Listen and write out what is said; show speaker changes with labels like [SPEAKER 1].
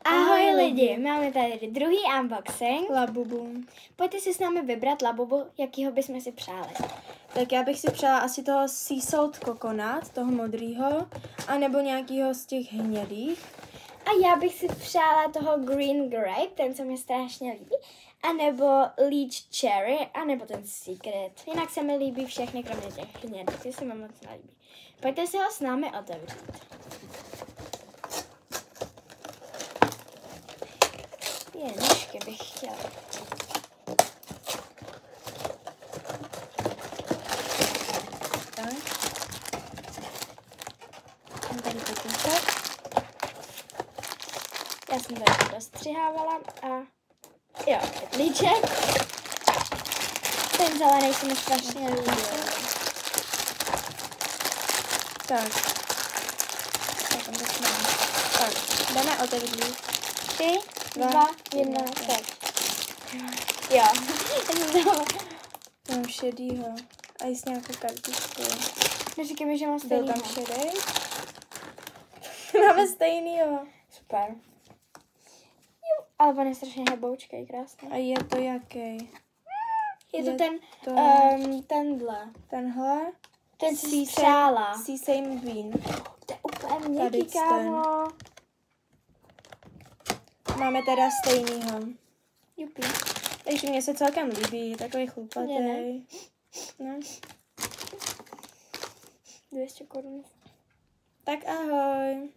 [SPEAKER 1] Ahoj lidi, máme tady druhý unboxing.
[SPEAKER 2] Labubu.
[SPEAKER 1] Pojďte si s námi vybrat Labubu, jakýho bychom si přáli.
[SPEAKER 2] Tak já bych si přála asi toho Sea Salt Coconut, toho modrýho, anebo nějakýho z těch hnědých.
[SPEAKER 1] A já bych si přála toho Green Grape, ten se mi strašně líbí, anebo Leech Cherry, anebo ten Secret. Jinak se mi líbí všechny, kromě těch hnědých, ty se mi moc nelíbí. Pojďte si ho s námi otevřít. Nůžky bych chtěla.
[SPEAKER 2] Tak. Mám tady pokusek.
[SPEAKER 1] Já jsem tady dostřihávala a jo, pytlíček. Ten zelený se mi strašně líbil.
[SPEAKER 2] Tak. Tak, jdeme otevřít.
[SPEAKER 1] 3, 2, 1, tak. Jo,
[SPEAKER 2] Mám šedýho. A i s nějakou kartičkou.
[SPEAKER 1] neříkej mi, že mám
[SPEAKER 2] Byl
[SPEAKER 1] stejný.
[SPEAKER 2] tam šedej. Máme stejnýho.
[SPEAKER 1] Super. Jo, ale on je strašně heboučkej, krásný.
[SPEAKER 2] A je to jaký?
[SPEAKER 1] Je to tenhle.
[SPEAKER 2] Tenhle?
[SPEAKER 1] Ten si přála.
[SPEAKER 2] Sea Same Bean.
[SPEAKER 1] To je úplně
[SPEAKER 2] Tady
[SPEAKER 1] měkký,
[SPEAKER 2] ten.
[SPEAKER 1] kámo.
[SPEAKER 2] Máme teda stejnýho.
[SPEAKER 1] Jupi.
[SPEAKER 2] Takže mně se celkem líbí, takový chlupatý.
[SPEAKER 1] Mně
[SPEAKER 2] No.
[SPEAKER 1] 200 korun.
[SPEAKER 2] Tak ahoj.